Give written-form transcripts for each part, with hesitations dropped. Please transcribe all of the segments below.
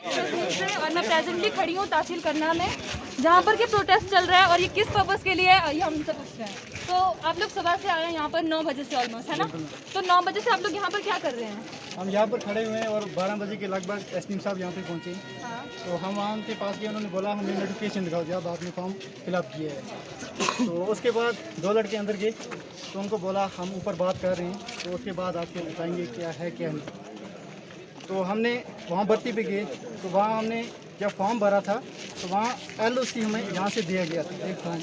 और मैं प्रेजेंटली खड़ी हूँ तहसील करना में, जहाँ पर कि प्रोटेस्ट चल रहा है। और ये किस पर्पज़ के लिए है ये हम उनसे पूछ रहे हैं। तो आप लोग सुबह से आए हैं यहाँ पर 9 बजे से ऑलमोस्ट, है ना? तो 9 बजे से आप लोग यहाँ पर क्या कर रहे हैं? हम यहाँ पर खड़े हुए हैं और 12 बजे के लगभग एसडीएम साहब यहाँ पे पहुँचे। हाँ। तो हम वहाँ उनके पास गए, उन्होंने बोला हमें नोटिफिकेशन दिखाओ जब आपने फॉर्म फिलअप किया है। तो उसके बाद 2 लड़के अंदर गए, तो उनको बोला हम ऊपर बात कर रहे हैं, तो उसके बाद आपको बताएंगे क्या है क्या नहीं। तो हमने वहाँ भर्ती पे गए, तो वहाँ हमने जब फॉर्म भरा था तो वहाँ LOC हमें यहाँ से दिया गया था एक फॉर्म।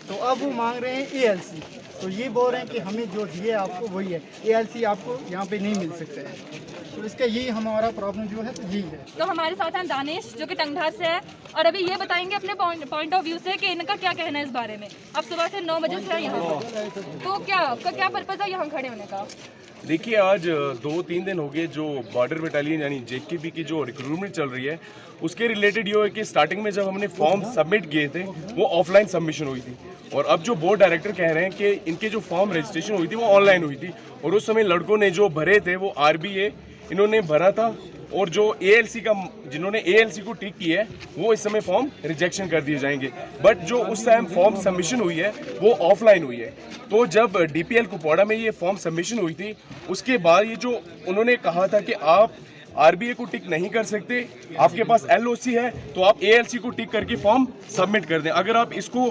तो अब वो मांग रहे हैं ALC। तो ये बोल रहे हैं कि हमें जो दिए आपको वही है, ALC आपको यहाँ पे नहीं मिल सकता है। तो इसका यही हमारा प्रॉब्लम जो है तो यही है। तो हमारे साथ हैं दानिश जो कि टंगढास से है, और अभी ये बताएंगे अपने पॉइंट ऑफ व्यू से कि इनका क्या कहना है इस बारे में। अब सुबह से 9 बजे से है यहाँ पर, तो क्या पर्पज़ है यहाँ खड़े होने का? देखिए, आज 2-3 दिन हो गए जो बॉर्डर बटालियन यानी JKP की जो रिक्रूटमेंट चल रही है उसके रिलेटेड ये है कि स्टार्टिंग में जब हमने फॉर्म सबमिट किए थे वो ऑफलाइन सबमिशन हुई थी, और अब जो बोर्ड डायरेक्टर कह रहे हैं कि इनके जो फॉर्म रजिस्ट्रेशन हुई थी वो ऑनलाइन हुई थी, और उस समय लड़कों ने जो भरे थे वो RBA इन्होंने भरा था, और जो ALC का जिन्होंने ALC को टिक किया है वो इस समय फॉर्म रिजेक्शन कर दिए जाएंगे। बट जो उस टाइम फॉर्म सबमिशन हुई है वो ऑफलाइन हुई है। तो जब DPL कुपवाड़ा में ये फॉर्म सबमिशन हुई थी उसके बाद ये जो उन्होंने कहा था कि आप RBA को टिक नहीं कर सकते, आपके पास LOC है तो आप ALC को टिक करके फॉर्म सबमिट कर दें। अगर आप इसको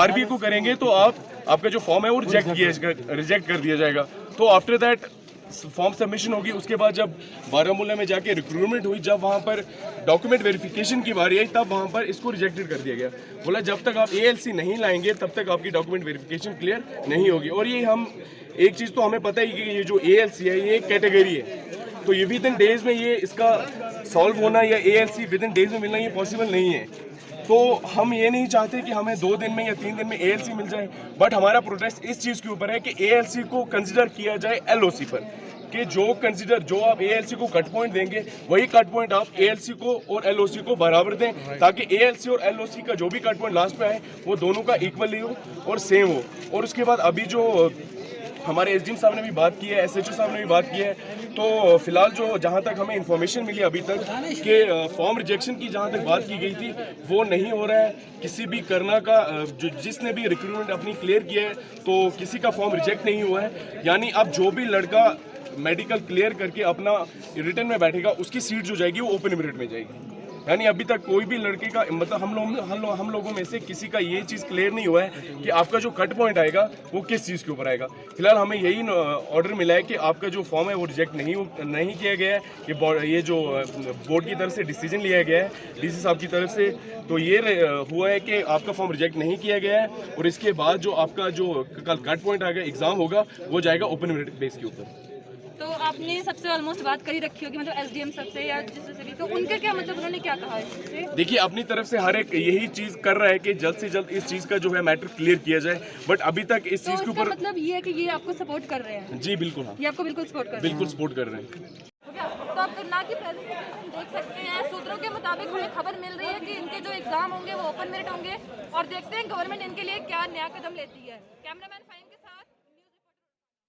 RBA को करेंगे तो आपका जो फॉर्म है वो रिजेक्ट कर दिया जाएगा। तो आफ्टर दैट फॉर्म सबमिशन होगी, उसके बाद जब बारामूला में जाके रिक्रूटमेंट हुई, जब वहाँ पर डॉक्यूमेंट वेरिफिकेशन की बारी आई तब वहाँ पर इसको रिजेक्टेड कर दिया गया। बोला जब तक आप ALC नहीं लाएंगे तब तक आपकी डॉक्यूमेंट वेरिफिकेशन क्लियर नहीं होगी। और ये हम एक चीज़ तो हमें पता ही कि ये जो ALC है ये एक कैटेगरी है, तो ये विद इन डेज में ये इसका सॉल्व होना या ALC विद इन डेज में मिलना ये पॉसिबल नहीं है। तो हम ये नहीं चाहते कि हमें 2 दिन में या 3 दिन में ALC मिल जाए, बट हमारा प्रोटेस्ट इस चीज़ के ऊपर है कि ALC को कंसिडर किया जाए LOC पर, कि जो आप ALC को कट पॉइंट देंगे वही कट पॉइंट आप ALC को और LOC को बराबर दें, ताकि ALC और LOC का जो भी कट पॉइंट लास्ट पे आए वो दोनों का इक्वली हो और सेम हो। और उसके बाद अभी जो हमारे SDM साहब ने भी बात की है, SHO साहब ने भी बात की है, तो फिलहाल जो जहाँ तक हमें इन्फॉर्मेशन मिली अभी तक कि फॉर्म रिजेक्शन की जहाँ तक बात की गई थी वो नहीं हो रहा है। किसी भी करना का जिसने भी रिक्रूटमेंट अपनी क्लियर किया है तो किसी का फॉर्म रिजेक्ट नहीं हुआ है। यानी अब जो भी लड़का मेडिकल क्लियर करके अपना रिटर्न में बैठेगा उसकी सीट जो जाएगी वो ओपन मेरिट में जाएगी। यानी अभी तक कोई भी लड़के का मतलब हम लोगों में से किसी का ये चीज़ क्लियर नहीं हुआ है कि आपका जो कट पॉइंट आएगा वो किस चीज़ के ऊपर आएगा। फिलहाल हमें यही ऑर्डर मिला है कि आपका जो फॉर्म है वो रिजेक्ट नहीं किया गया है। ये जो बोर्ड की तरफ से डिसीजन लिया गया है DC साहब की तरफ से, तो ये हुआ है कि आपका फॉर्म रिजेक्ट नहीं किया गया है, और इसके बाद जो आपका जो कल कट पॉइंट आएगा एग्ज़ाम होगा वो जाएगा ओपन मेरिट बेस के ऊपर। तो आपने सबसे ऑलमोस्ट बात करी रखी होगी, मतलब SDM सबसे या जिससे भी, तो उनके क्या मतलब उन्होंने क्या कहा है इससे? देखिए, अपनी तरफ से हर एक यही चीज़ कर रहा है कि जल्द से जल्द इस चीज़ का जो है मैटर क्लियर किया जाए, बट अभी तक इस चीज़ के ऊपर मतलब ये है कि ये आपको सपोर्ट कर रहे हैं? जी बिल्कुल, हाँ, ये आपको बिल्कुल सपोर्ट कर रहे हैं? बिल्कुल सपोर्ट कर रहे हैं। तो आप करना की प्रेजेंटेशन देख सकते हैं। सूत्रों के मुताबिक हमें खबर मिल रही है कि इनके जो एग्जाम होंगे वो ओपन मेरिट होंगे, और देखते हैं गवर्नमेंट इनके लिए क्या नया कदम लेती है। कैमरामैन